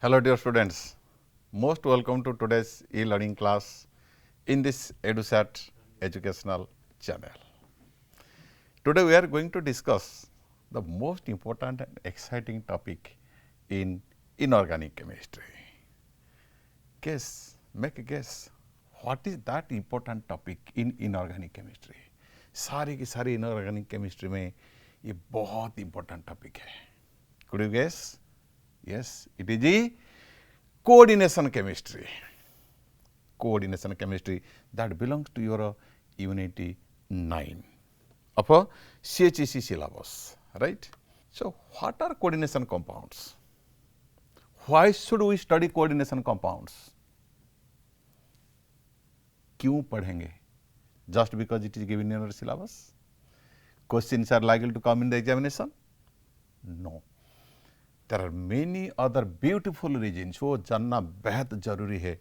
Hello dear students, most welcome to today's e-learning class in this EduSat educational channel. Today we are going to discuss the most important and exciting topic in inorganic chemistry. Guess, make a guess, what is that important topic in inorganic chemistry? सारी की सारी inorganic chemistry में ये बहुत important topic है. Could you guess? Yes, it is the coordination chemistry. Coordination chemistry that belongs to your unit 9 of a CHEC syllabus, right? So, what are coordination compounds? Why should we study coordination compounds? क्यों पढ़ेंगे? Just because it is given in our syllabus? Questions are likely to come in the examination? No. There are many other beautiful reasons. वो जानना बेहद जरूरी है.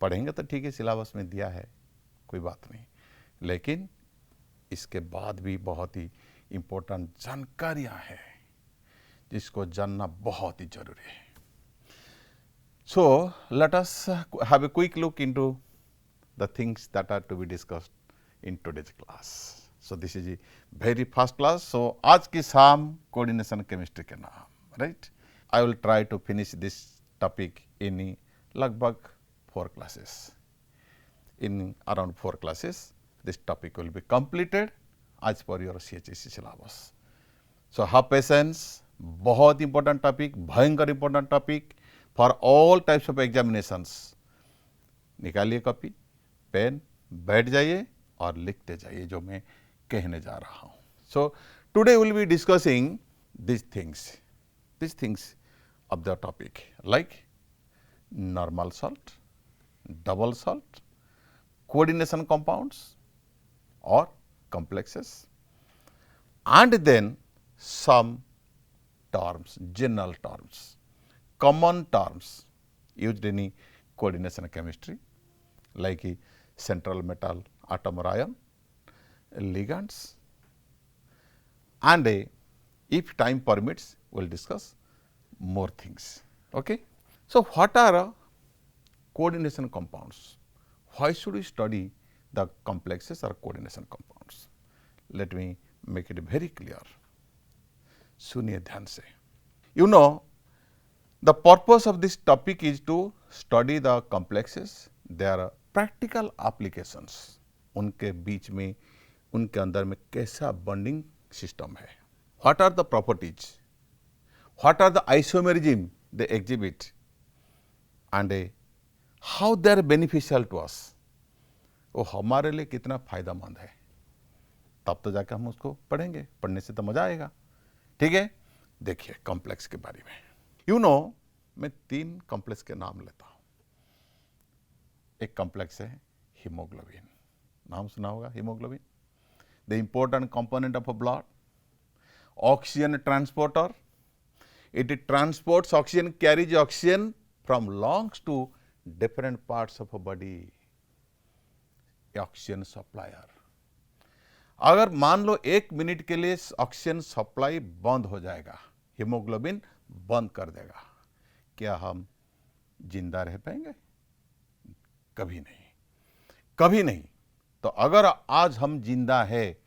पढ़ेंगे तो ठीक है, सिलेबस में दिया है, कोई बात नहीं, लेकिन इसके बाद भी बहुत ही इम्पोर्टेंट जानकारियां हैं जिसको जानना बहुत ही जरूरी है. So let us have a quick look into the things that are to be discussed in today's class. So this is the very first class. So आज की शाम कोऑर्डिनेशन केमिस्ट्री के नाम, right? I will try to finish this topic in लगभग 4 classes. In around 4 classes, this topic will be completed as per your CHEC syllabus. So have patience. बहुत important topic, भयंकर important topic for all types of examinations. निकालिए copy, pen, बैठ जाइए और लिखते जाइए जो मैं कहने जा रहा हूँ. So today we will be discussing these things of the topic like normal salt, double salt, coordination compounds or complexes, and then some terms, general terms, common terms used in coordination chemistry like central metal atom or ion, ligands, and if time permits, we will discuss more things. Okay? So, what are coordination compounds? Why should we study the complexes or coordination compounds? Let me make it very clear. सुनिए ध्यान से. You know, the purpose of this topic is to study the complexes, their practical applications. उनके बीच में, उनके अंदर में कैसा bonding system है. What are the properties? What are the isomerism they exhibit, and how they are beneficial to us? वो हमारे लिए कितना फायदेमंद है, तब तो जाके हम उसको पढ़ेंगे. पढ़ने से तो मजा आएगा. ठीक है, देखिए कॉम्प्लेक्स के बारे में. यू नो, मैं 3 कॉम्प्लेक्स के नाम लेता हूं. एक कॉम्प्लेक्स है हीमोग्लोबिन. नाम सुना होगा haemoglobin. The important component of a blood, oxygen transporter. It transports oxygen, carries oxygen from lungs to different parts of a body. Oxygen supplier. अगर मान लो 1 मिनट के लिए ऑक्सीजन सप्लाई बंद हो जाएगा, हीमोग्लोबिन बंद कर देगा, क्या हम जिंदा रह पाएंगे? कभी नहीं, कभी नहीं. तो अगर आज हम जिंदा है,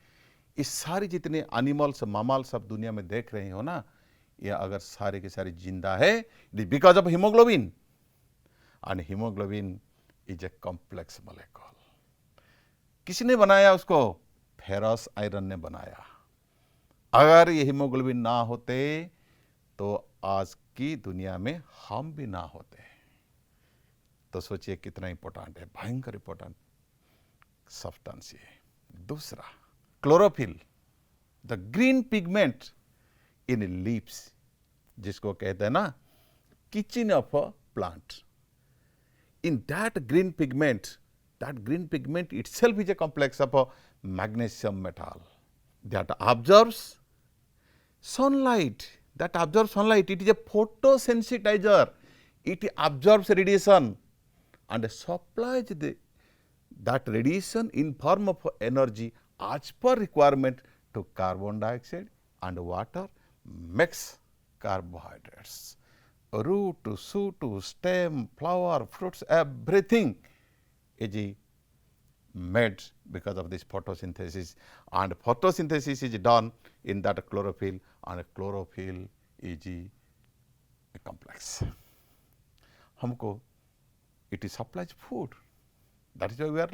इस सारी जितने एनिमल्स, मामल्स सब दुनिया में देख रहे हो ना, या अगर सारे के सारे जिंदा है, it is because of haemoglobin. And haemoglobin is a complex molecule. किसने बनाया उसको? फेरस आयरन ने बनाया. अगर ये हीमोग्लोबिन ना होते तो आज की दुनिया में हम भी ना होते. तो सोचिए कितना इंपॉर्टेंट है, भयंकर इंपॉर्टेंट सब्सटेंस ये. दूसरा, chlorophyll, the green pigment in leaves, जिसको कहते हैं ना kitchen of a plant. In that green pigment itself is a complex of a magnesium metal that absorbs sunlight. It is a photosensitizer. It absorbs radiation and supplies that radiation in form of energy as per requirement to carbon dioxide and water, makes carbohydrates. root, shoot, stem, flower, fruits, everything is made because of this photosynthesis, and photosynthesis is done in that chlorophyll, and chlorophyll is a complex. हमको it supplies food, that is why we are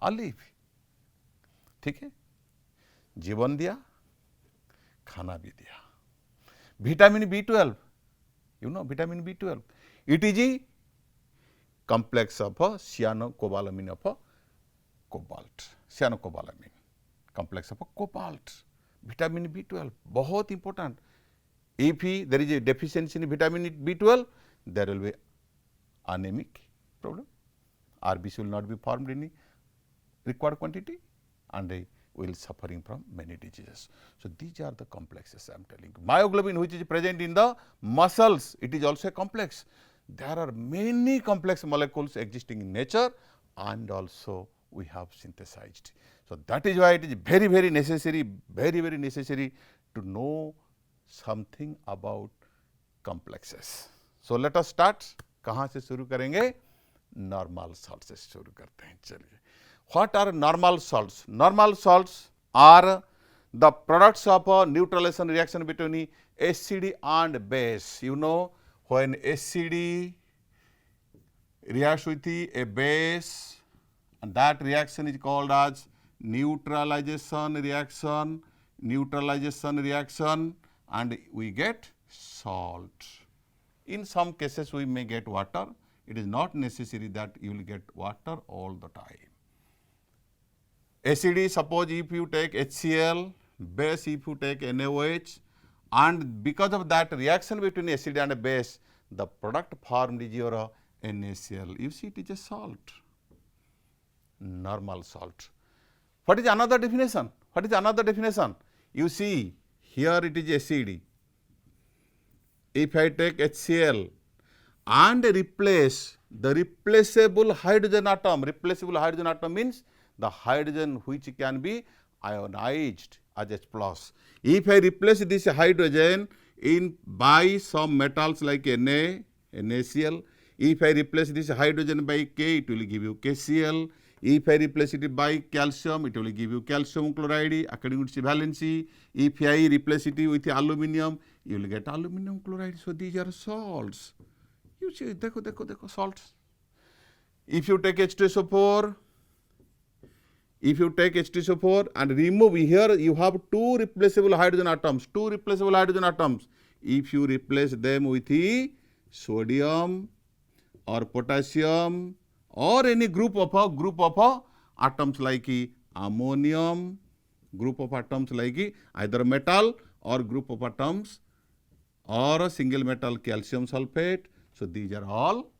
alive. ठीक है, जीवन दिया, खाना भी दिया. Vitamin B12, you know vitamin B12, it is a complex of cyanocobalamin of cobalt, cyanocobalamin, complex of cobalt. Vitamin B12 बहुत important. If there is a deficiency in vitamin B12, there will be anemic problem. RBC will not be formed in required quantity, and they will suffering from many diseases. So these are the complexes I am telling you. Myoglobin, which is present in the muscles, it is also a complex. There are many complex molecules existing in nature, and also we have synthesized. So that is why it is very, very necessary to know something about complexes. So let us start. कहाँ से शुरू करेंगे? Normal salts से शुरू करते हैं. चलिए. What are normal salts? Normal salts are the products of a neutralization reaction between acid and base. You know, when acid reacts with a base, and that reaction is called as neutralization reaction, and we get salt. In some cases we may get water. It is not necessary that you will get water all the time. Acid, suppose if you take HCl, base if you take NaOH, and because of that reaction between acid and base, the product formed is your NaCl. You see, it is a salt, normal salt. What is another definition? You see, here it is acid. If I take HCl and replace the replaceable hydrogen atom means the hydrogen which can be ionized as H plus. If I replace this hydrogen by some metals like Na, NaCl, if I replace this hydrogen by K, it will give you KCl. If I replace it by calcium, it will give you calcium chloride according to its valency. If I replace it with aluminium, you will get aluminium chloride. So these are salts. You see, देखो salts. If you take H2SO4, and remove, here you have two replaceable hydrogen atoms. If you replace them with sodium or potassium or any group of atoms like ammonium, group of atoms like either metal or group of atoms or a single metal calcium sulfate. So these are all.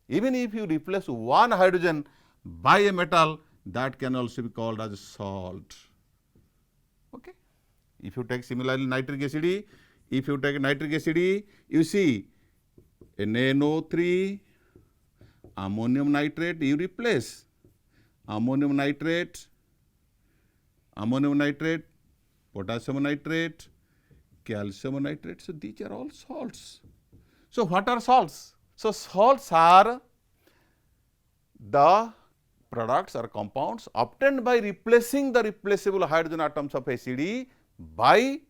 Even if you replace one hydrogen by a metal, that can also be called as salt. Okay. If you take similarly nitric acid, you see NaNO3, ammonium nitrate, you replace ammonium nitrate, potassium nitrate, calcium nitrate. So these are all salts. So what are salts? So salts are the products or compounds obtained by replacing the replaceable hydrogen atoms of acid by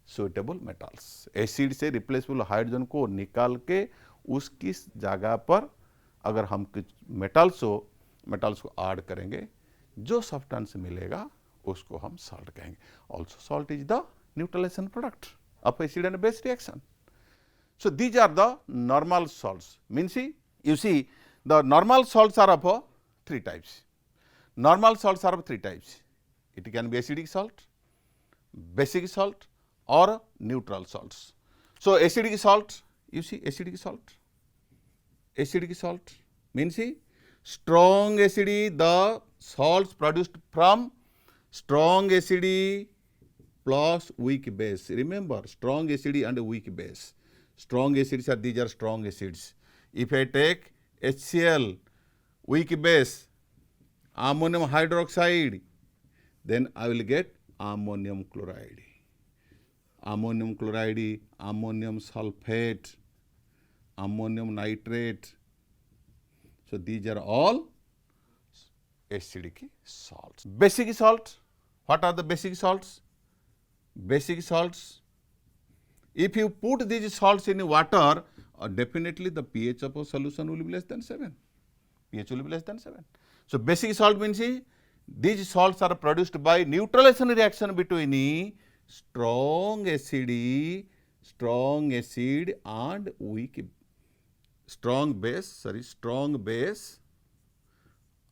suitable metals. Acid से replaceable hydrogen को निकाल के उसकी जगह पर अगर हम कुछ मेटल्स को ऐड करेंगे, जो सब्सटेंस मिलेगा उसको हम सॉल्ट कहेंगे. Also salt is the neutralization product of acid and base reaction. So these are the normal salts. Means you see, the normal salts are of three types. It can be acidic salt, basic salt, or neutral salts. So acidic salt, you see acidic salt means strong acid, the salts produced from strong acid plus weak base. Remember, strong acid and weak base. Strong acids these are strong acids. If I take HCl, weak base, ammonium hydroxide, then I will get ammonium chloride. ammonium chloride, ammonium sulfate, ammonium nitrate. So these are all acidic salts. Basic salt. What are the basic salts? Basic salts. If you put these salts in water, definitely the pH of a solution will be less than 7. pH will be less than 7. So basic salt means these salts are produced by neutralization reaction between strong acid and strong base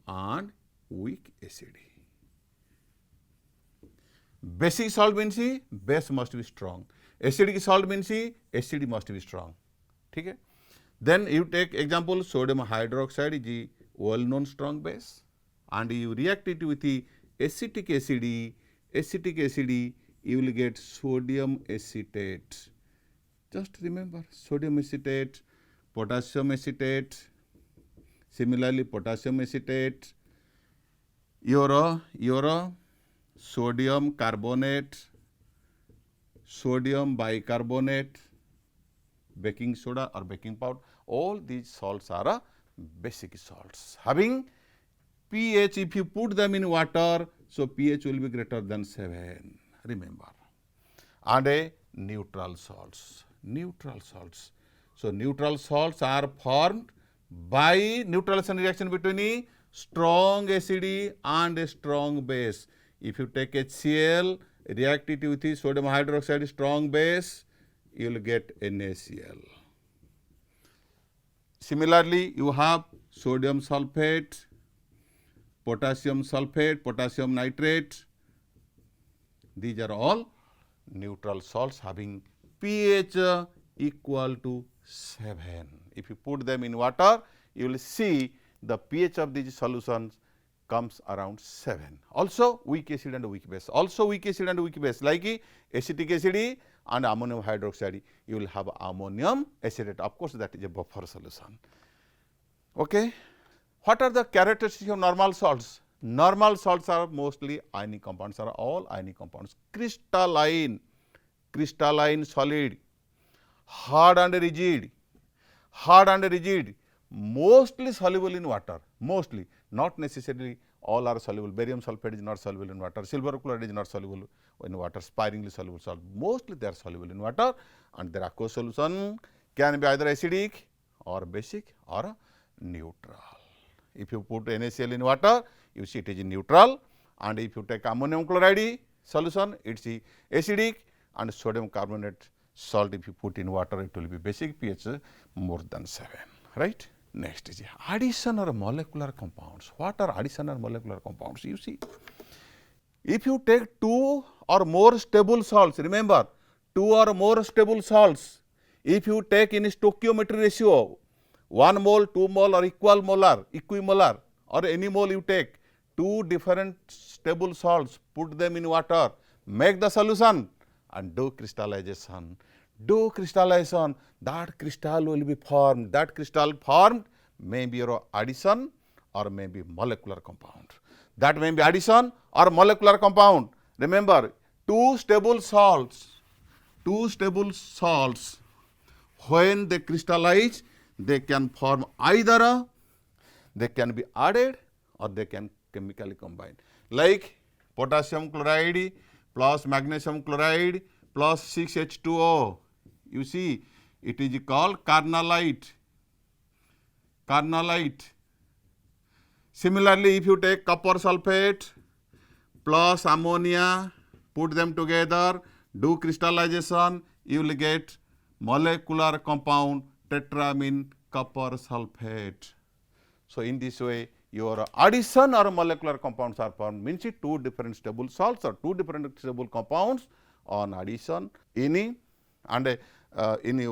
and weak acid. Basic salt means base must be strong. Acidic salt means acid must be strong. ठीक है. Then you take example sodium hydroxide is the well known strong base, and you react it with the acetic acid, you will get sodium acetate. Just remember sodium acetate, potassium acetate, similarly potassium acetate, your sodium carbonate, sodium bicarbonate, baking soda or baking powder, all these salts are basic salts. Having pH, if you put them in water, so pH will be greater than 7, remember. And a neutral salts. So neutral salts are formed by neutralization reaction between a strong acid and a strong base. If you take HCl, react it with the sodium hydroxide strong base, you will get NaCl. Similarly, you have sodium sulfate, potassium sulfate, potassium nitrate. These are all neutral salts having pH equal to 7. If you put them in water, you will see the pH of these solutions comes around 7. Also weak acid and weak base. Like acetic acid and ammonium hydroxide, you will have ammonium acetate. Of course, that is a buffer solution. Okay. What are the characteristics of normal salts? Normal salts are mostly ionic compounds, are all ionic compounds. Crystalline solid, hard and rigid, mostly soluble in water, mostly, not necessarily all are soluble. Barium sulfate is not soluble in water, silver chloride is not soluble in water, sparingly soluble salt, mostly they are soluble in water, and their aqueous solution can be either acidic or basic or neutral. If you put NaCl in water, you see it is neutral, and if you take ammonium chloride solution, it is acidic, and sodium carbonate salt if you put in water, it will be basic, pH more than 7, right. Next is addition or molecular compounds. What are addition or molecular compounds? You see, if you take 2 or more stable salts, remember 2 or more stable salts, if you take in stoichiometry ratio 1 mole, 2 mole or equimolar or any mole you take, 2 different stable salts, put them in water, make the solution and do crystallization. That crystal will be formed. That crystal formed may be your addition or may be molecular compound. That may be addition or molecular compound. Remember, 2 stable salts, when they crystallize, they can form either they can be added or they can chemically combine. Like potassium chloride plus magnesium chloride plus 6H2O. You see, it is called carnallite. Similarly, if you take copper sulfate plus ammonia, put them together, do crystallization, you will get molecular compound tetramine copper sulfate. So in this way, your addition or molecular compounds are formed, means 2 different stable salts or 2 different stable compounds on addition in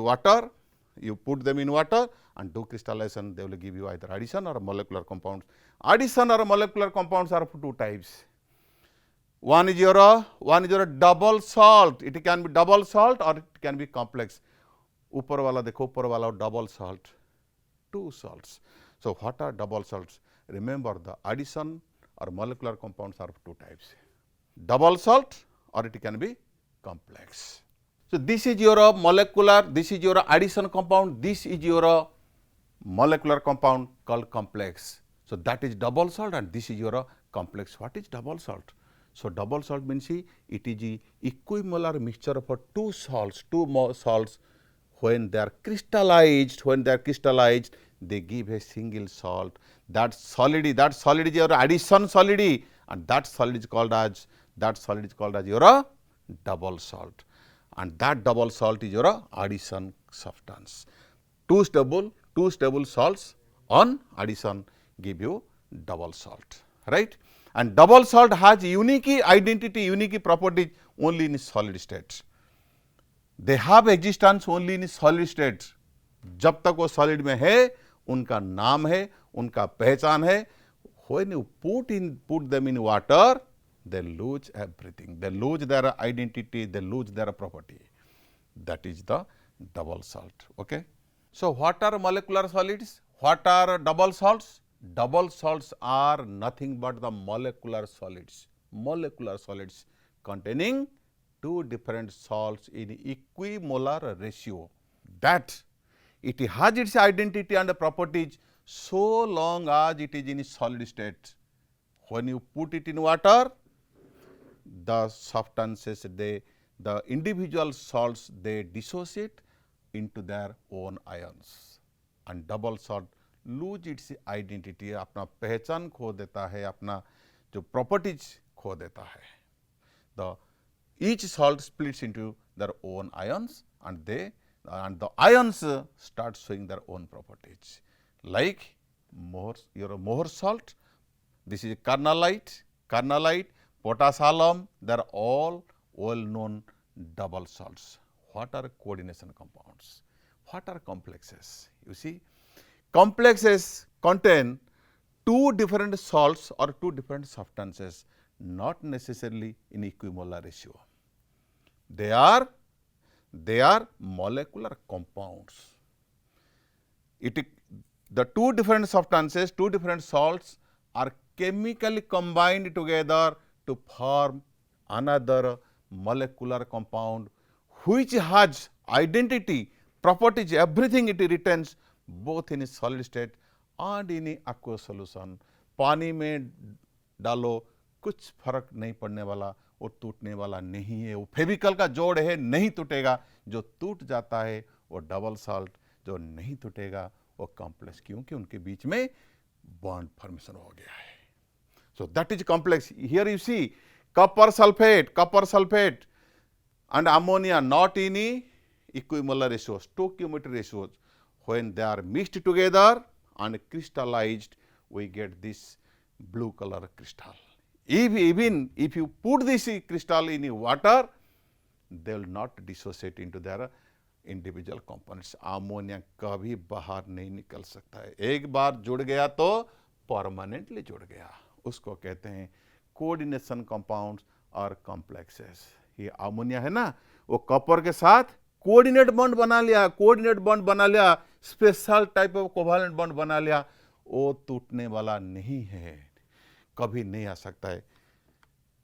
water. You put them in water and do crystallization, they will give you either addition or molecular compounds. Addition or molecular compounds are of 2 types. One is your double salt. It can be double salt or it can be complex. Upar wala dekho, upar wala double salt, 2 salts. So what are double salts? Remember, the addition or molecular compounds are of 2 types. Double salt or it can be complex. So this is your molecular, this is your addition compound, this is your molecular compound called complex. So that is double salt and this is your complex. What is double salt? So double salt means it is a equimolar mixture of two salts, salts. When they are crystallized, they give a single salt. That solid is your addition solid, and that solid is called as your double salt, and that double salt is your addition substance. Two stable salts on addition give you double salt, right? And double salt has unique identity, unique properties only in solid state. They have existence only in solid state. जब तक वो solid में है, उनका नाम है, उनका पहचान है. When you put them in water, they lose everything. They lose their identity, they lose their property. That is the double salt. Okay. So what are molecular solids? What are double salts? Double salts are nothing but the molecular solids containing two different salts in equimolar ratio. That it has its identity and properties so long as it is in solid state. When you put it in water, the substances, the individual salts, they dissociate into their own ions, and double salt lose its identity, अपना पहचान खो देता है, अपना जो properties खो देता है. The each salt splits into their own ions, and the ions start showing their own properties. Like your Mohr salt, this is kernelite, potash alum, they are all well-known double salts. What are coordination compounds? What are complexes? You see, complexes contain two different salts or two different substances, not necessarily in equimolar ratio. They are molecular compounds. The two different substances, two different salts are chemically combined together to form another molecular compound which has identity, properties, everything it retains both in a solid state and in a aqueous solution. पानी में डालो कुछ फर्क नहीं पड़ने वाला, वो टूटने वाला नहीं है, वो फेविकल का जोड़ है, नहीं टूटेगा. जो टूट जाता है वो डबल साल्ट, जो नहीं टूटेगा वो कॉम्प्लेक्स, क्योंकि उनके बीच में बॉन्ड फॉर्मेशन हो गया है. So that is complex. Here you see copper sulfate and ammonia not in equimolar ratios, stoichiometric ratios. When they are mixed together and crystallized, we get this blue color crystal. Even if you put this crystal in water, they will not dissociate into their individual components. Ammonia कभी बाहर नहीं निकल सकता है. एक बार जुड़ गया तो परमानेंटली जुड़ गया. उसको कहते हैं कोऑर्डिनेशन कंपाउंड्स और कॉम्प्लेक्सेस. ये अमोनिया है ना, वो कॉपर के साथ कोऑर्डिनेट बॉन्ड बना लिया, special type of covalent bond बना लिया. वो टूटने वाला नहीं है, कभी नहीं आ सकता है.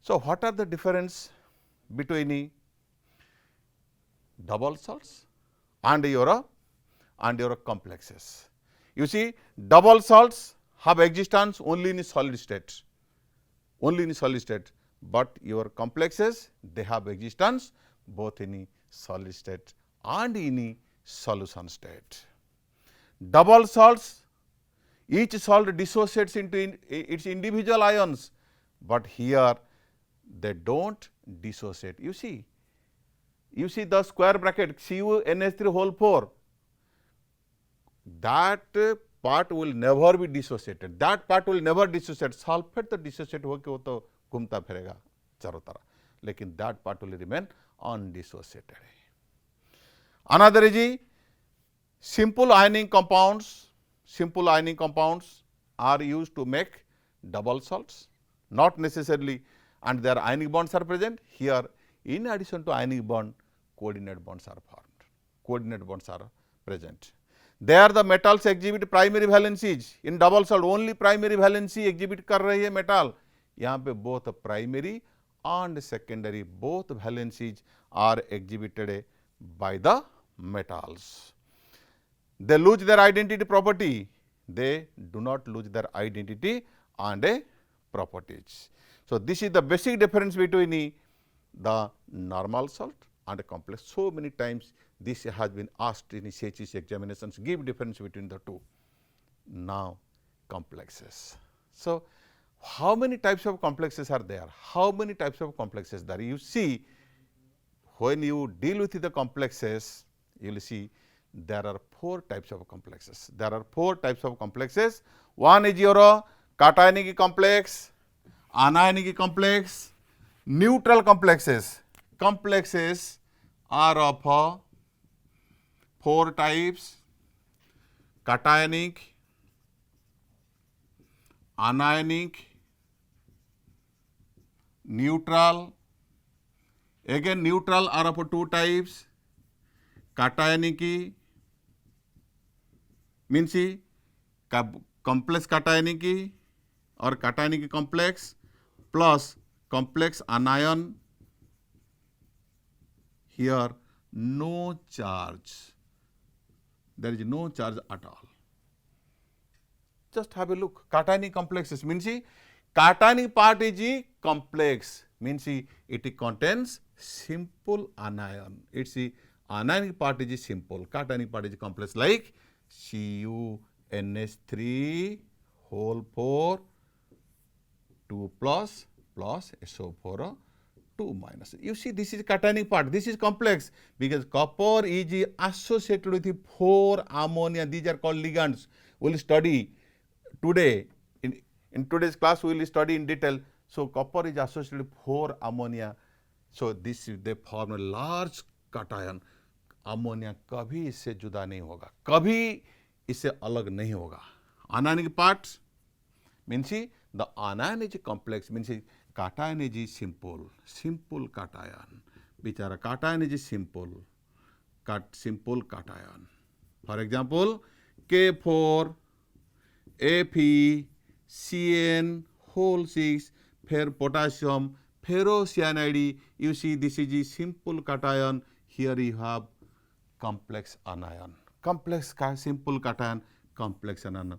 So what are the difference between double salts and your complexes? You see, double salts have existence only in solid state, but your complexes, they have existence both in solid state and in solution state. Double salts, each salt dissociates into its individual ions, but here they don't dissociate. You see the square bracket CuNH3 whole 4, that part will never be dissociated. Sulfate तो dissociate होके वो तो घूमता फिरेगा चारों तरफ, लेकिन that part will remain undissociated. Another is simple ionic compounds are used to make double salts, not necessarily, and their ionic bonds are present. Here, in addition to ionic bond, coordinate bonds are present. There the metals exhibit primary valencies. In double salt only primary valency exhibit कर रही है metal. यहाँ पे both primary and secondary, both valencies are exhibited by the metals. They lose their identity property. They do not lose their identity and properties. So, this is the basic difference between the normal salt and a complex. So many times this has been asked in CHES examinations, give difference between the two. Now, complexes. So, how many types of complexes are there? How many types of complexes there? You see, when you deal with the complexes, you will see there are 4 types of complexes. There are 4 types of complexes. One is your cationic complex, anionic complex, neutral complexes. Complexes are of 4 types: cationic, anionic, neutral. Again, neutral are of 2 types: cationic means complex cationic or cationic complex plus complex anion. Here no charge, there is no charge at all. Just have a look. Cationic complexes means cationic part is complex, means it contains simple anion. Its anionic part is simple, cationic part is complex, like CuNH3 whole 4 2 plus plus SO4 2 minus. You see, this is cationic part. This is complex because copper is associated with 4 ammonia. These are called ligands. We will study today. In today's class, we will study in detail. So, copper is associated with 4 ammonia. So, this they form a large cation. Ammonia कभी इससे जुदा नहीं होगा, कभी इससे अलग नहीं होगा. Anionic parts means the anion is complex, means cation is simple, simple cation. Bichara cation is simple, simple cation. For example, K4 Fe CN whole 6 potassium ferrocyanide. You see, this is a simple cation. Here you have complex anion, complex simple cation, complex anion.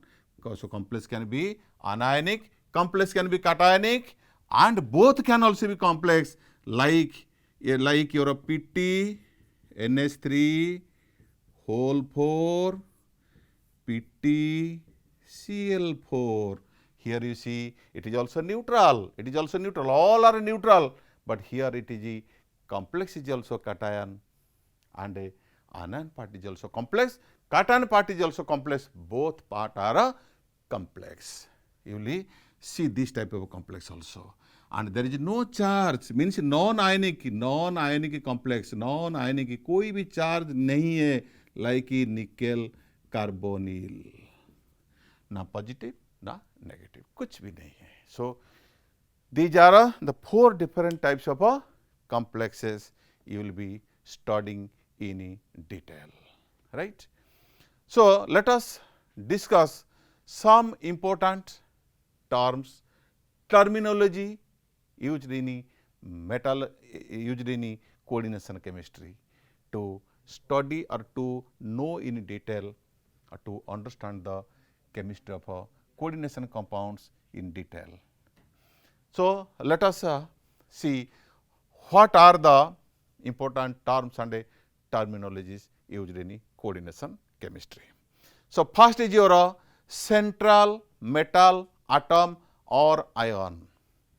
So, complex can be anionic, complex can be cationic, and both can also be complex, like your PT NH3 whole 4 PT Cl4. Here you see it is also neutral, it is also neutral, all are neutral, but here it is a complex is also cation and a anion part is also complex, cation part is also complex, both part are complex. You will see this type of complex also. And there is no charge, means non-ionic complex, non-ionic कोई भी charge नहीं है, like nickel carbonyl, ना positive ना negative, कुछ भी नहीं है. So, these are the 4 different types of complexes you will be studying in detail, right. So, let us discuss some important terms, terminology used in coordination chemistry to study or to know in detail or to understand the chemistry of coordination compounds in detail. So, let us see what are the important terms and terminologies used in coordination chemistry. So, first is your central metal atom or ion.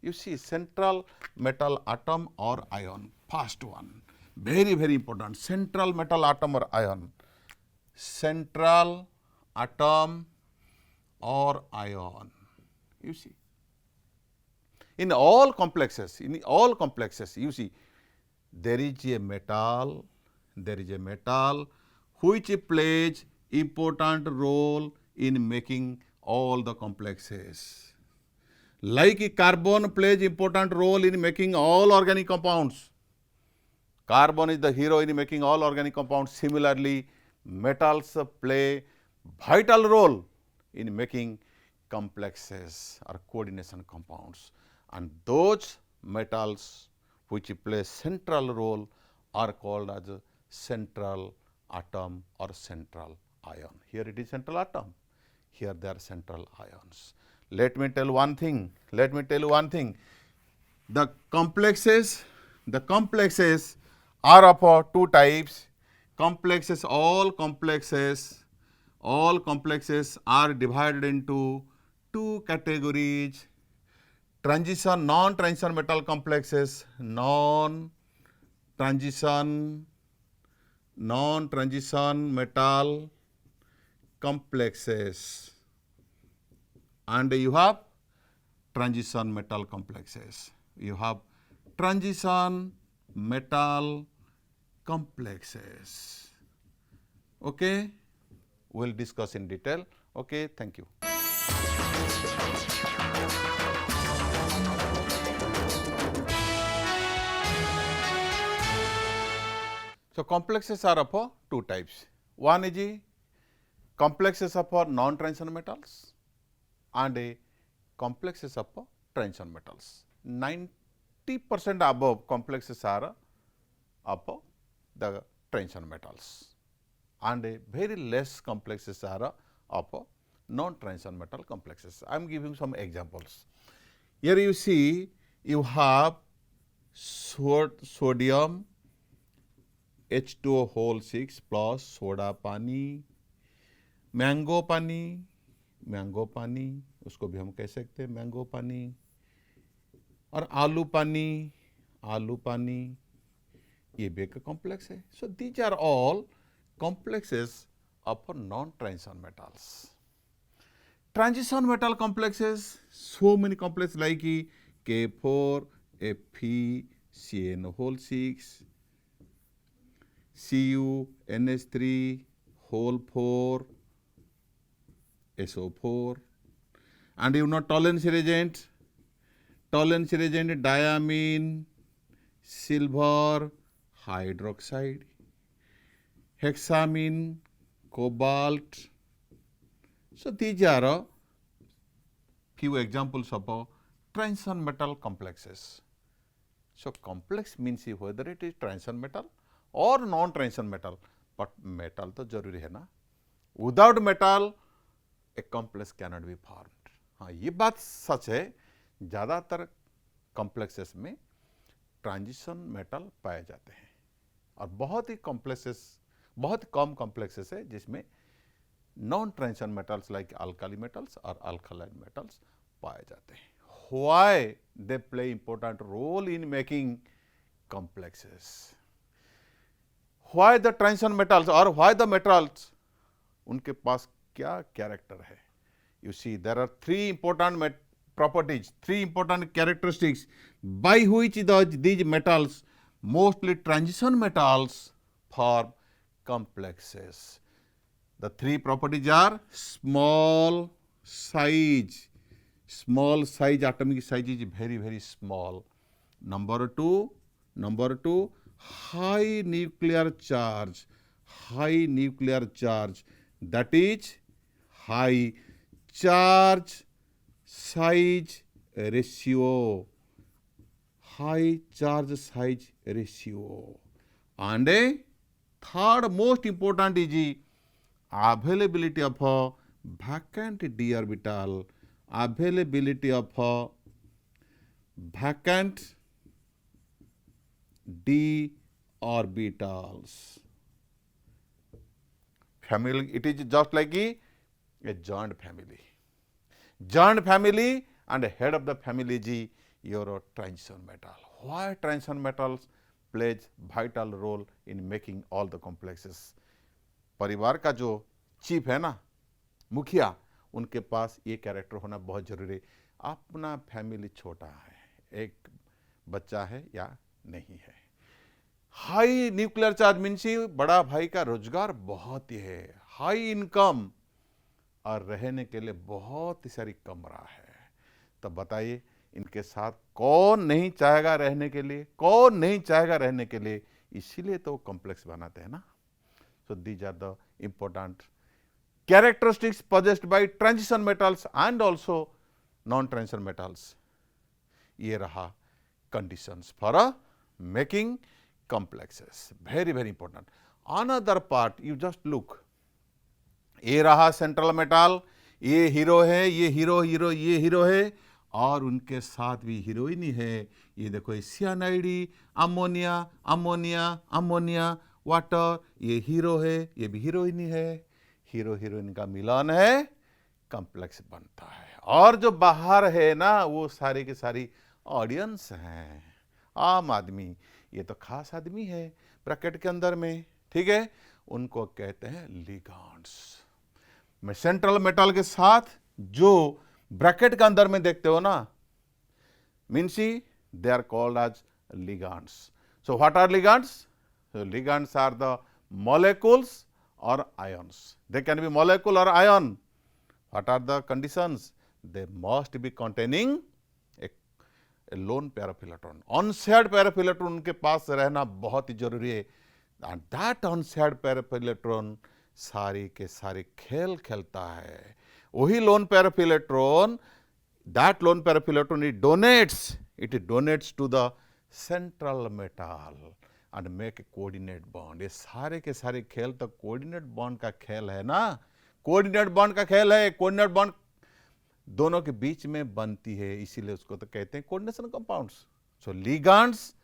You see, central metal atom or ion, first one, very very important, central metal atom or ion, central atom or ion. You see, in all complexes, you see, there is a metal which plays important role in making all the complexes. Like carbon plays important role in making all organic compounds. Carbon is the hero in making all organic compounds. Similarly, metals play vital role in making complexes or coordination compounds. And those metals which play central role are called as central atom or central ion. Here it is central atom, here they are central ions. Let me tell one thing, the complexes are of two types. All complexes are divided into two categories: non-transition metal complexes, non-transition metal complexes, and you have transition metal complexes. Okay, we'll discuss in detail. Okay, thank you. So complexes are of two types. One is the complexes of non-transition metals and a complexes of transition metals. 90% above complexes are of the transition metals, and a very less complexes are of non-transition metal complexes. I am giving some examples. Here you see you have sodium H2O whole 6 plus soda पानी, mango पानी, उसको भी हम कह सकते हैं mango पानी, और आलू पानी, ये भी एक कॉम्प्लेक्स है. So these are all complexes of non-transition metals. Transition metal complexes, so many complexes like K4, Fe, CN whole 6, Cu, NH3, whole 4, SO4, and you know tolerance reagent, diamine, silver hydroxide, hexamine, cobalt. So these are a few examples of transition metal complexes. So complex means whether it is transition metal or non-transition metal, but metal तो जरूरी है ना. Without metal, a complex cannot be formed. हाँ, ये बात सच है. ज़्यादातर complexes में ट्रांजिशन मेटल पाए जाते हैं, और बहुत कम complexes है जिसमें non transition metals like alkali metals और अल्कलाइन मेटल्स पाए जाते हैं. Why they play important role in making complexes? Why the transition metals or why the metals? उनके पास क्या कैरेक्टर है? You see, there are three important properties, three important characteristics by which these metals, mostly transition metals, form complexes. The three properties are small size, atomic size is very, very small. Number two, high nuclear charge, that is high charge size ratio, and a third most important is the availability of a vacant d orbital, family. It is just like a joint family, and the head of the family is your transition metal. Why transition metals plays vital role in making all the complexes? परिवार का जो chief है ना, मुखिया, उनके पास ये character होना बहुत जरूरी है. अपना फैमिली छोटा है, एक बच्चा है या नहीं है. हाई न्यूक्लियर चार्ज मीन्स बड़ा भाई का रोजगार बहुत ही है, हाई इनकम, और रहने के लिए बहुत ही सारी कमरा है. तो बताइए इनके साथ कौन नहीं चाहेगा रहने के लिए, इसीलिए तो कॉम्प्लेक्स बनाते हैं ना. So these are the important characteristics possessed by transition metals and also non-transition metals. ये रहा conditions for making complexes. Very, very important. Another part, you just look. ये रहा सेंट्रल मेटल, ये हीरो है, ये हीरो है, और उनके साथ भी हीरोइन है. ये देखो, सियानाइडी, अमोनिया, वाटर, ये हीरो है, ये भी हीरोइन है. हीरो हीरोइन का मिलन है, कॉम्प्लेक्स बनता है. और जो बाहर है ना, वो सारे के सारी ऑडियंस हैं, आम आदमी. ये तो खास आदमी है ब्रैकेट के अंदर में, ठीक है. उनको कहते हैं लिगैंड्स. मैं सेंट्रल मेटल के साथ जो ब्रैकेट के अंदर में देखते हो ना, means they are called as ligands. So what are ligands? Ligands are the molecules or ions. They can be molecule or ion. What are the conditions? They must be containing a lone pair of electron. Unshared pair of electron उनके पास रहना बहुत ही जरूरी है. And that unshared pair of electron सारी के सारी खेल खेलता है. वही lone pair of electron, that lone pair of electron it donates to the central metal and make a coordinate bond. ये सारे के सारे खेल तो कोऑर्डिनेट बॉन्ड का खेल है ना. कोऑर्डिनेट बॉन्ड का खेल है. कोऑर्डिनेट बॉन्ड दोनों के बीच में बनती है, इसीलिए उसको तो कहते हैं coordination compounds. So ligands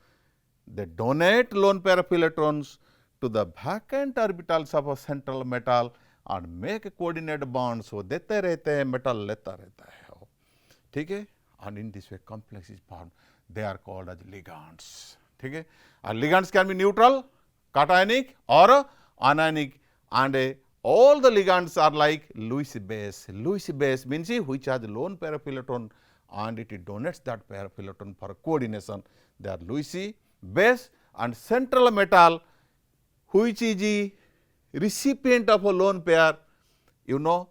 they donate lone pair of electrons to the vacant orbitals of a central metal and make a coordinate bonds. वो देते रहते हैं, मेटल लेता रहता है, ठीक है. And in this way complex is formed. They are called as ligands, ठीक है. Ligands can be neutral, cationic or anionic, and all the ligands are like Lewis base. Lewis base means which has lone pair of electron and it donates that pair of electron for coordination. They are Lewis base. And central metal which is the recipient of a lone pair, you know,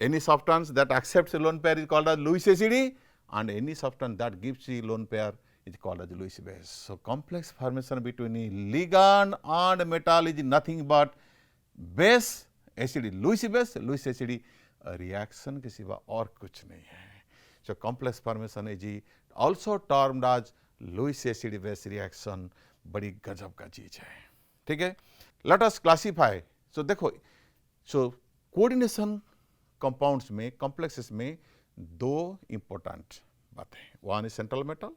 any substance that accepts a lone pair is called as Lewis acid, and any substance that gives the lone pair is called as Lewis base. So complex formation between ligand and metal is nothing but base acid, Lewis base, Lewis acid reaction के सिवा और कुछ नहीं है. So complex formation is also termed as Lewis acid base reaction. बड़ी गजब का चीज है, ठीक है. Let us classify. So देखो, so coordination compounds में, complexes में दो important बातें. One is central metal,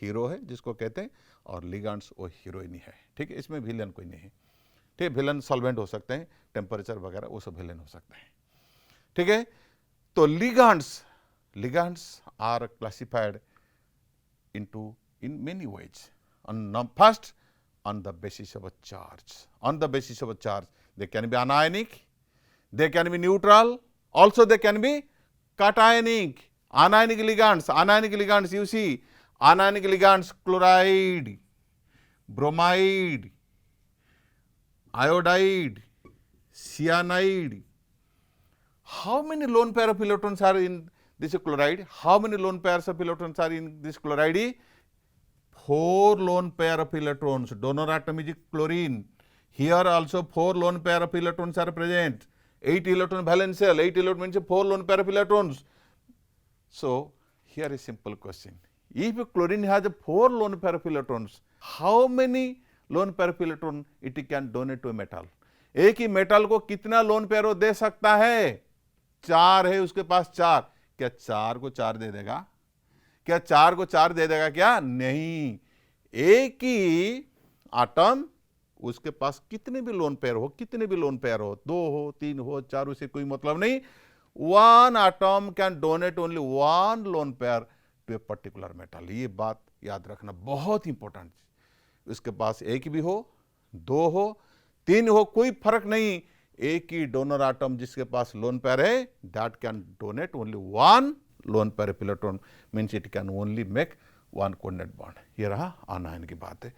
hero है जिसको कहते हैं, और लिगैंड्स वो हीरोइन है, ठीक है. इसमें विलन कोई नहीं है, ठीक है. विलन सॉल्वेंट हो सकते हैं, टेम्परेचर वगैरह वो सब विलन हो सकते हैं, ठीक है. तो ligands are classified into in many ways. First, on the basis of a charge. On the basis of a charge, they can be anionic, they can be neutral, also they can be cationic. Anionic ligands, you see, anionic ligands, chloride, bromide, iodide, cyanide. How many lone pair of electrons are in this chloride? How many lone pairs of electrons are in this chloride? 4 lone pair of electrons. Donor atom is chlorine. Here also 4 lone pair of electrons are present. 8 electron valence shell. 8 electron means 4 lone pair of electrons. So here is simple question. If chlorine has 4 lone pair of electrons, how many lone pair of electron it can donate to a metal? एक ही metal को कितना lone pair वो दे सकता है? 4 है उसके पास 4. क्या 4 को 4 दे देगा? क्या 4 को 4 दे देगा क्या? नहीं. एक ही आटम, उसके पास कितने भी लोन पेयर हो, 2 हो, 3 हो, 4, उसे कोई मतलब नहीं. 1 atom can donate only 1 lone pair to a particular metal. ये बात याद रखना बहुत इंपॉर्टेंट. उसके पास एक भी हो, 2 हो, 3 हो, कोई फर्क नहीं. एक ही डोनर आटम जिसके पास लोन पेयर है, that can donate only 1 lone pair of electron, means it can only make 1 coordinate bond. ये रहा anion की बात है.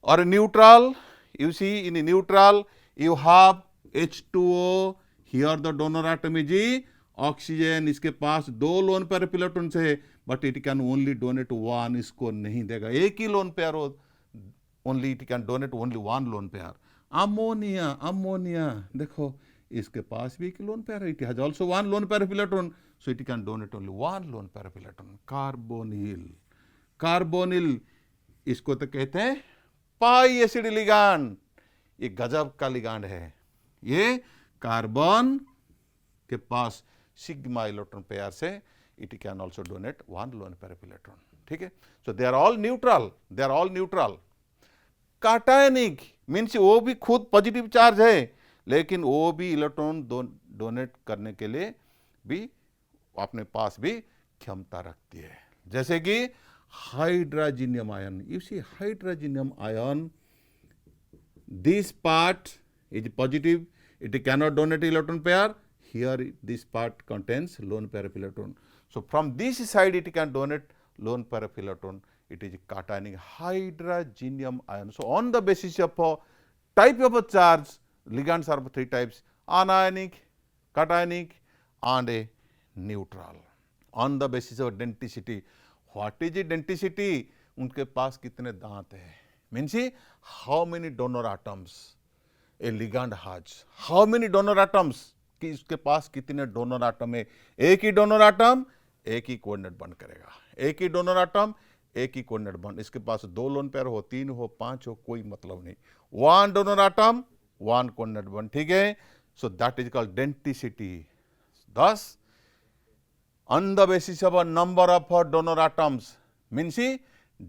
और neutral, you see in neutral you have H2O. Here the donor atom is oxygen. इसके पास 2 lone pair of electrons है, but it can only donate 1. इसको नहीं देगा. एक ही lone pair हो, only it can donate only 1 lone pair. Ammonia देखो, इसके पास भी एक लोन पेयर है. It has also 1 lone pair of electron, so it can donate only 1 lone pair of electron. Carbonyl, इसको तो कहते हैं पाई एसिड लिगांड, ये गजब का लिगांड है। ये कार्बन के पास सिग्मा इलेक्ट्रॉन पेयर से it can also donate 1 lone pair of electron. ठीक है, so they are all neutral, they are all neutral. Cationic means वो भी खुद पॉजिटिव चार्ज है, लेकिन वो भी इलेक्ट्रॉन डोनेट करने के लिए भी अपने पास भी क्षमता रखती है। जैसे कि hydrogenium ion, you see hydrogenium ion, this part is positive, it cannot donate electron pair. Here this part contains lone pair of electron. So from this side it can donate lone pair of electron. It is cationic hydrogenium ion. So on the basis of a type of a charge, ligands are 3 types: anionic, cationic, and a neutral. On the basis of denticity, what is the denticity? उनके पास कितने दांत है, means how many donor atoms a ligand has, how many donor atoms, कि इसके पास कितने donor atom है। एक ही donor atom एक ही कोऑर्डिनेट बॉन्ड करेगा, एक ही डोनर आटम एक ही कोऑर्डिनेट बॉन्ड। इसके पास 2 लोन पेयर हो, 3 हो, 5 हो, कोई मतलब नहीं। 1 डोनर आटम 1 कोऑर्डिनेट बॉन्ड। ठीक है, so that is called denticity. thus on the basis of a number of donor atoms, means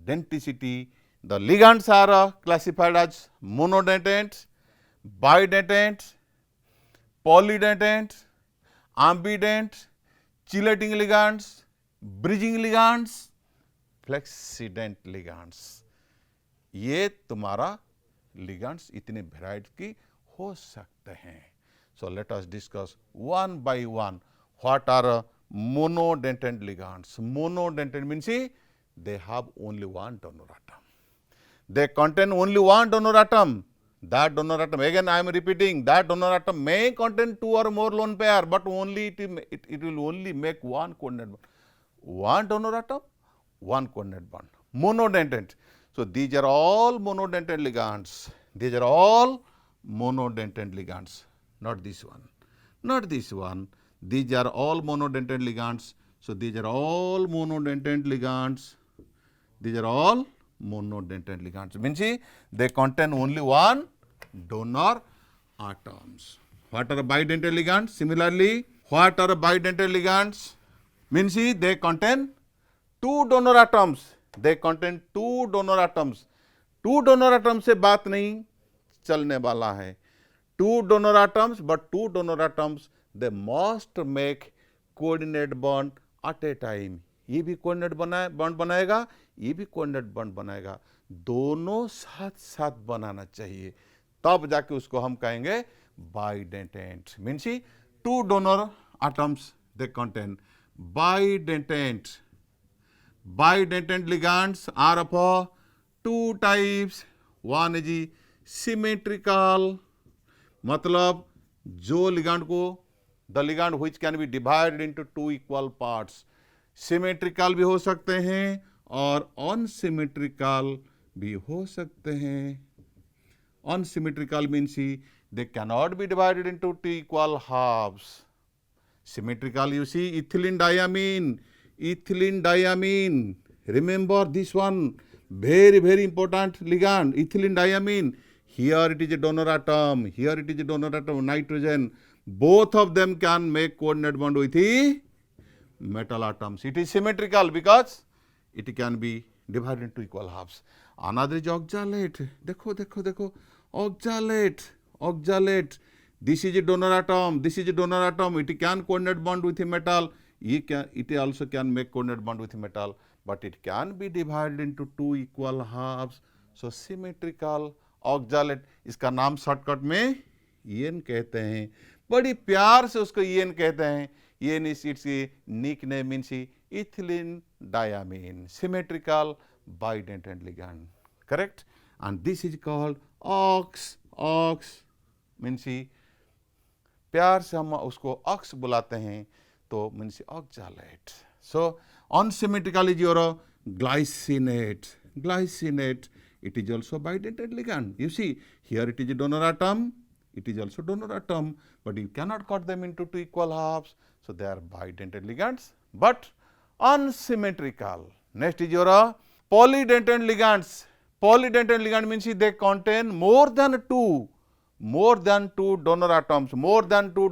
denticity, the ligands are classified as monodentate, bidentate, polydentate, ambidentate, chelating ligands, bridging ligands, flexident ligands. ये तुम्हारा ligands इतने variety की हो सकते हैं। So let us discuss one by one what are monodentate ligands. Monodentate means they have only one donor atom. They contain only one donor atom. That donor atom, again I am repeating, that donor atom may contain 2 or more lone pair, but only it will only make 1 coordinate bond. 1 donor atom, 1 coordinate bond. Monodentate. So these are all monodentate ligands. These are all monodentate ligands. Not this one, not this one. These are all monodentate ligands. So these are all monodentate ligands. These are all monodentate ligands. Means they contain only one donor atoms. What are bidentate ligands? Similarly, what are bidentate ligands? Means they contain 2 donor atoms. They contain 2 donor atoms. 2 donor atoms से बात नहीं चलने वाला है। 2 donor atoms, but 2 donor atoms they must make coordinate bond at a time. ये भी coordinate bond बनाएगा, ये भी कोऑर्डिनेट बॉन्ड बनाएगा, दोनों साथ साथ बनाना चाहिए, तब जाके उसको हम कहेंगे bidentate. Means 2 donor atoms they contain bidentate. Bidentate ligands are of 2 types. One is symmetrical, मतलब जो लिगांड को, the ligand which can be divided into 2 equal parts, symmetrical भी हो सकते हैं और अनसिमेट्रिकल भी हो सकते हैं। Unsymmetrical means they cannot be divided into 2 equal halves. Symmetrical you see ethylene diamine, remember this one, very important ligand, ethylene diamine. Here it is a donor atom, here it is a donor atom, nitrogen. Both of them can make coordinate bond with the metal atoms. It is symmetrical because it can be divided into equal halves. Another is oxalate. देखो, oxalate. This is a donor atom, this is a donor atom. It can coordinate bond with the metal. It also can make coordinate bond with the metal, but it can be divided into 2 equal halves. So symmetrical oxalate, इसका नाम shortcut में EN कहते हैं, बड़ी प्यार से उसको EN कहते हैं। EN is its nickname, means ethylene diamine, symmetrical bidentate ligand, correct? And this is called ox means प्यार से हम उसको ऑक्स बुलाते हैं, तो means oxalate. So unsymmetrical is your glycinate. It is also bidentate ligand. You see, here it is a donor atom, it is also donor atom, but you cannot cut them into 2 equal halves, so they are bidentate ligands, but unsymmetrical. Next is your polydentate ligands. Polydentate ligand means they contain more than two donor atoms, more than two,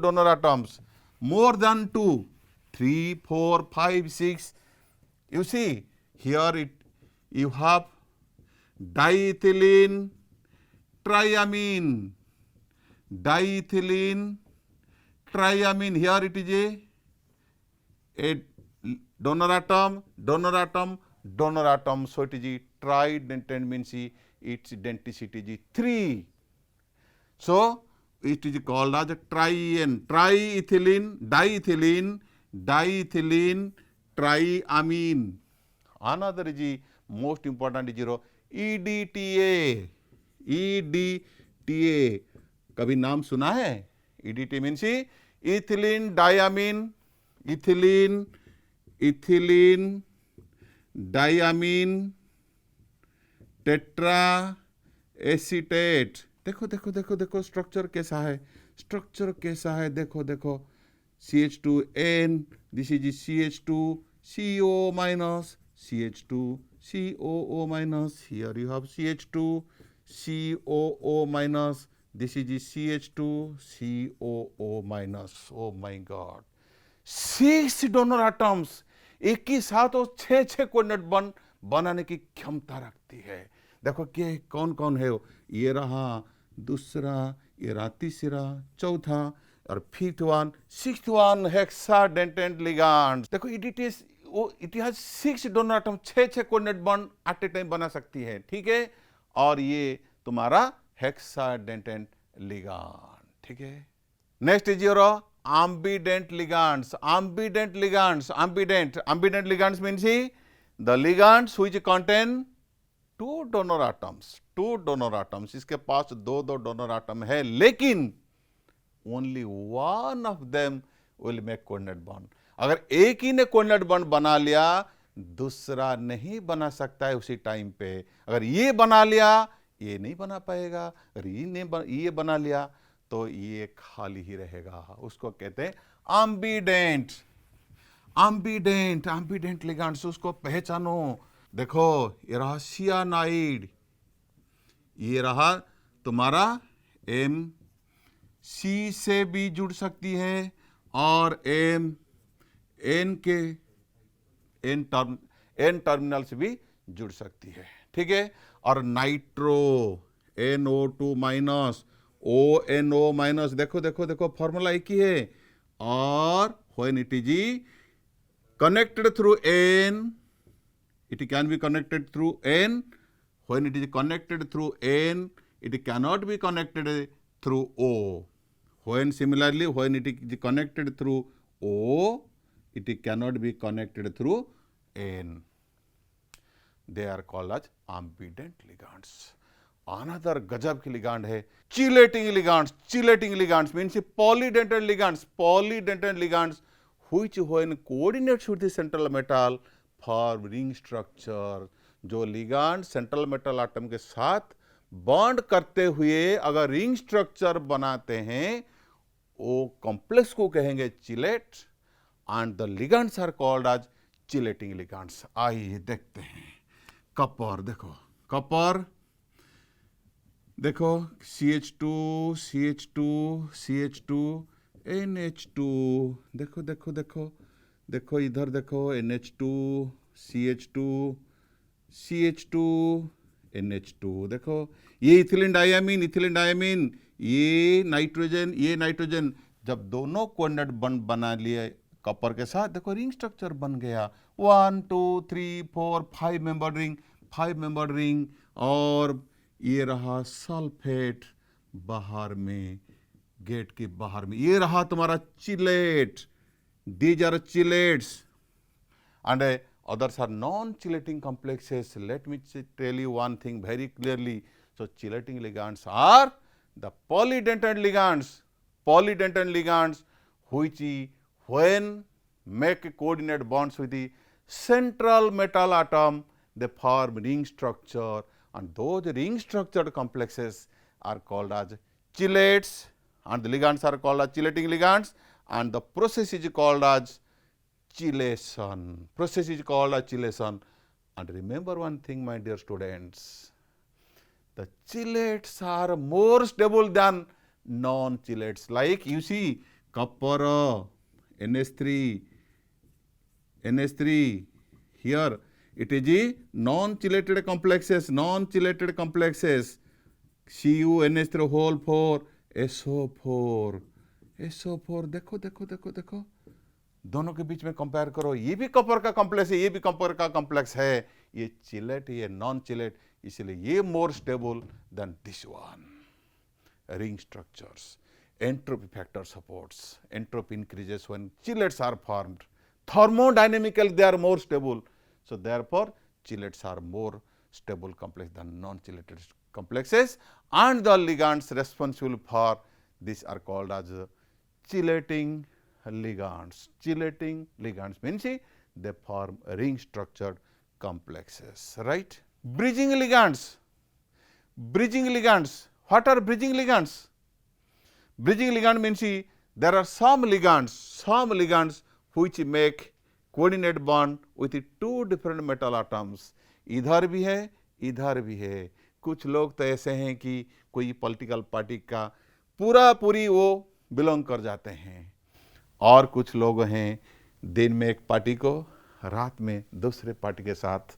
3, 4, 5, 6. You see, here you have diethylene triamine. Here it is a donor atom. So it is tridentate means its denticity is 3. So it is called as a diethylene triamine. Another is the most important is EDTA. कभी नाम सुना है? EDTA means ethylene diamine tetra acetate. देखो structure कैसा है, देखो CH2N, this is CH2 CO minus, CH2 COO minus, here you have CH2 COO minus, this is CH2 COO minus. Oh my God, 6 donor atoms एक ही साथ और 6 coordinate bond बनाने की क्षमता रखती है. देखो कि कौन कौन है, ये रहा दूसरा, ये रहा तीसरा, चौथा और fifth one, sixth one hexadentate ligand. देखो it has 6 donor atom, 6 coordinate bond at a time बना सकती है. ठीक है, और ये तुम्हारा हेक्साडेंटेट लिगांड. ठीक है, next is your ambident ligands. Ambident ligands means the ligands which contain 2 donor atoms. इसके पास 2 donor atom है, लेकिन only one of them will make coordinate bond. अगर एक ही ने coordinate bond बना लिया, दूसरा नहीं बना सकता है उसी टाइम पे. अगर ये बना लिया, ये नहीं बना पाएगा. अगर ये बना लिया तो ये खाली ही रहेगा. उसको कहते हैं ambident लिगांड्स. उसको पहचानो. देखो ये रहा सियानाइड, ये रहा तुम्हारा M C से भी जुड़ सकती है और M N टर्मिनल से भी जुड़ सकती है. ठीक है, और nitro NO2 minus ONO minus. देखो फॉर्मूला एक ही है. और when it is connected through N, it can be connected through N. When it is connected through N, it cannot be connected through O. Similarly, when it is connected through O, it cannot be connected through N. They are called as ambident ligands. Another गजब की ligand है chelating ligands means polydentate ligands which when coordinates with the central metal form ring structure. जो ligand central metal atom के साथ bond करते हुए अगर ring structure बनाते हैं, वो कॉम्प्लेक्स को कहेंगे chelate, and the ligands are called as chelating ligands. आइए देखते हैं. कपर देखो CH2 NH2. देखो इधर देखो NH2 CH2 NH2. देखो ये इथिलीन डायमीन, ये नाइट्रोजन. जब दोनों कोऑर्डिनेट बॉन्ड बना लिए कॉपर के साथ, देखो रिंग स्ट्रक्चर बन गया. 1 2 3 4 5 मेंबर रिंग. और ये रहा सल्फेट बाहर में, गेट के बाहर में. ये रहा तुम्हारा chelate. These are chelates and others are non-chelating complexes. Let me tell you one thing very clearly. So chelating ligands are the polydentate ligands which when make coordinate bonds with the central metal atom, they form ring structure, and those ring structured complexes are called as chelates, and the ligands are called as chelating ligands, and the process is called as chelation. And remember one thing, my dear students, the chelates are more stable than non-chelates. Like you see, copper, NH3, NH3. Here it is the non-chelated complexes, non-chelated complexes. CuNH3 whole 4, SO4, SO4. देखो देखो देखो देखो, दोनों के बीच में compare करो, ये भी कॉपर का कॉम्प्लेक्स है, ये भी कॉपर का कॉम्प्लेक्स है, ये चिलेट, ये नॉन चिलेट, इसलिए ये more stable then this one. Ring structures, entropy factor supports, entropy increases when chelates are formed. Thermodynamically they are more stable, so therefore chelates are more stable complex than non-chelated complexes, and the ligands responsible for this are called as chelating ligands. Chelating ligands means they form ring structured complexes, right? Bridging ligands. Bridging ligands. What are bridging ligands? Bridging ligand means there are some ligands which make coordinate bond with two different metal atoms. इधर भी है, इधर भी है. कुछ लोग तो ऐसे हैं कि कोई पॉलिटिकल पार्टी का पूरी वो बिलोंग कर जाते हैं, और कुछ लोग हैं दिन में एक पार्टी को, रात में दूसरे पार्टी के साथ,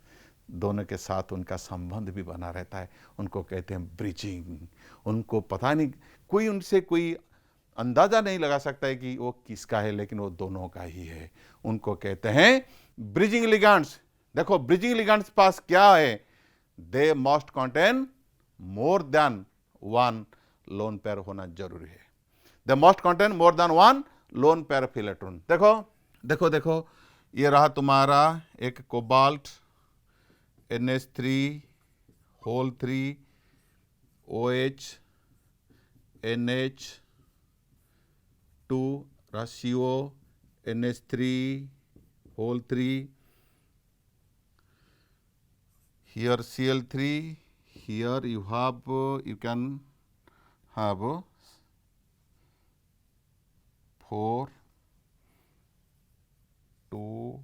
दोनों के साथ उनका संबंध भी बना रहता है. उनको कहते हैं ब्रिजिंग. उनको पता नहीं, कोई उनसे कोई अंदाजा नहीं लगा सकता है कि वो किसका है, लेकिन वो दोनों का ही है. उनको कहते हैं ब्रिजिंग लिगैंड्स. देखो ब्रिजिंग लिगैंड्स पास क्या है, they must contain more than one lone pair होना जरूरी है. They must contain more than one loan pair of electron. देखो देखो देखो, ये रहा तुम्हारा एक cobalt, NH3 whole 3, OH, NH2, ratio, NH3 whole 3, here Cl3, here you can have 4, 2,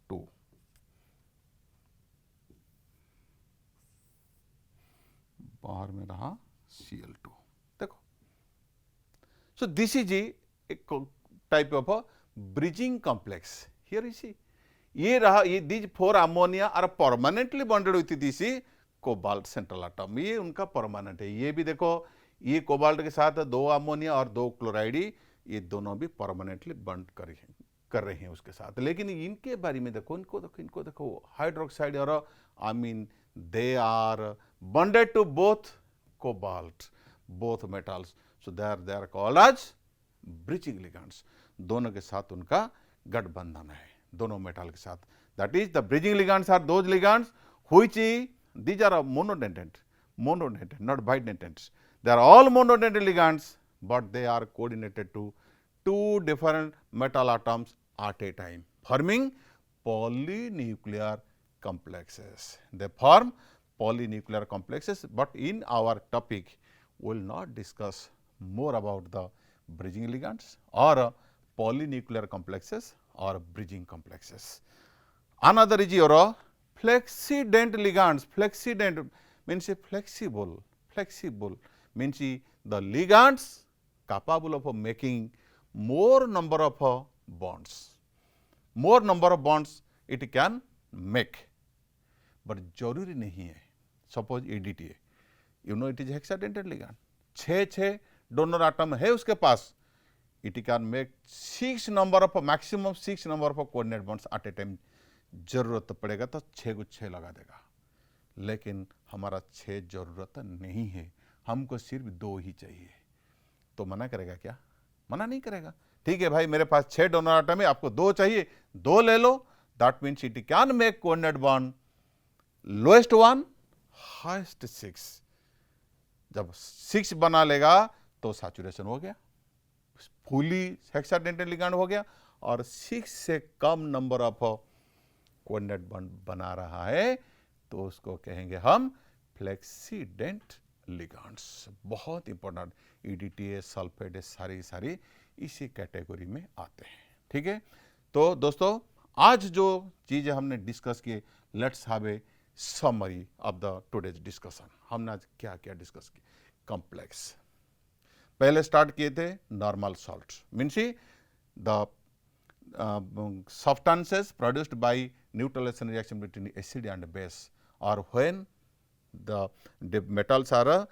2. बाहर में रहा Cl2. देखो, so this is a type of a bridging complex. Here you see, ये रहा, ये these 4 ammonia are permanently bonded with this cobalt central atom. ये उनका permanent है. ये भी देखो, ये कोबाल्ट के साथ 2 अमोनिया और 2 क्लोराइड, ये दोनों भी परमानेंटली बॉन्ड कर रहे हैं उसके साथ. लेकिन इनके बारे में देखो, इनको देखो हाइड्रोक्साइड और अमीन, they are bonded to both cobalt, both metals, so they are called as bridging ligands. दोनों के साथ उनका गठबंधन है, दोनों मेटल के साथ. that is the bridging ligands are those ligands which these are monodentate, not bidentate. They are all monodentate ligands, but they are coordinated to 2 different metal atoms at a time, forming polynuclear complexes. They form polynuclear complexes, but in our topic we will not discuss more about the bridging ligands or polynuclear complexes or bridging complexes. Another is your flexident ligands. Flexident means flexible means the ligands capable of making more number of bonds. More number of bonds it can make, but जरूरी नहीं है. Suppose EDTA, you know it is hexadentate ligand. 6 donor atom है उसके पास. It can make 6 number of maximum 6 number of coordinate bonds at a time. जरूरत पड़ेगा तो 6 को 6 लगा देगा, लेकिन हमारा 6 जरूरत नहीं है, हमको सिर्फ 2 ही चाहिए. तो मना करेगा क्या? मना नहीं करेगा. ठीक है भाई, मेरे पास 6 डोनर आटम है, आपको 2 चाहिए, 2 ले लो. That means it can make coordinate bond lowest 1, highest 6. जब 6 बना लेगा तो सैचुरेशन हो गया, फुली हेक्साडेंटेट लिगैंड हो गया, और 6 से कम नंबर ऑफ कोऑर्डिनेट बॉन्ड बना रहा है तो उसको कहेंगे हम फ्लेक्सीडेंट लिगैंड्स. बहुत इंपॉर्टेंट. EDTA, सल्फेट, सारी इसी कैटेगरी में आते हैं. ठीक है, तो दोस्तों आज जो चीज़ें हमने डिस्कस किए, let's have a summary of the today's discussion. हमने आज क्या क्या डिस्कस किया? कॉम्प्लेक्स पहले स्टार्ट किए थे, normal salt means the substances produced by neutralization reaction between acid and base, or when the metals are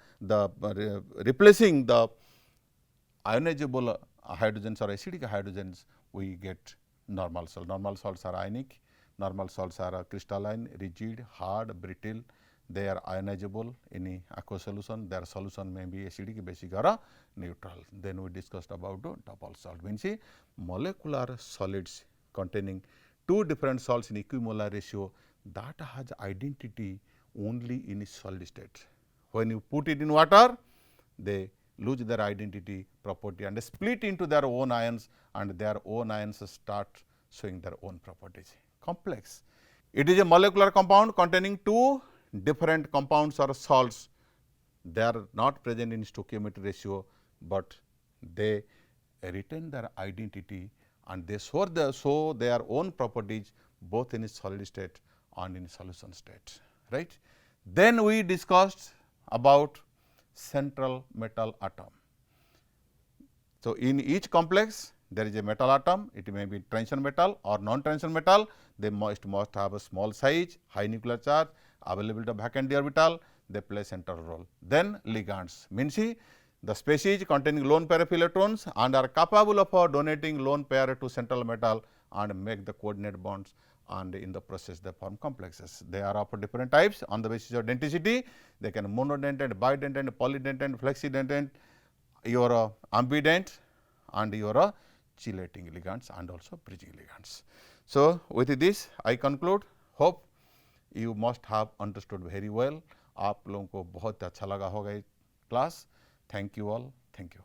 replacing the ionizable hydrogens or acidic hydrogens, we get normal salt. Normal salts are ionic, normal salts are crystalline, rigid, hard, brittle. They are ionizable in aqueous solution. Their solution may be acidic, basic, or neutral. Then we discussed about the double salt, means molecular solids containing two different salts in equimolar ratio that has identity only in solid state. When you put it in water, they lose their identity property and split into their own ions, and their own ions start showing their own properties. Complex. It is a molecular compound containing two different compounds or salts. They are not present in stoichiometric ratio, but they retain their identity and they show their own properties both in solid state and in solution state, right? Then we discussed about central metal atom. So, in each complex there is a metal atom. It may be transition metal or non-transition metal. They must have a small size, high nuclear charge, availability of vacant d orbital. They play central role. Then ligands means the species containing lone pair of electrons and are capable of donating lone pair to central metal and make the coordinate bonds, and in the process they form complexes. They are of different types on the basis of denticity. They can monodentate, bidentate, polydentate, flexidentate, your ambident and your chelating ligands and also bridging ligands. So, with this I conclude. Hope you must have understood very well. आप लोगों को बहुत अच्छा लगा होगा ये class. Thank you all. Thank you.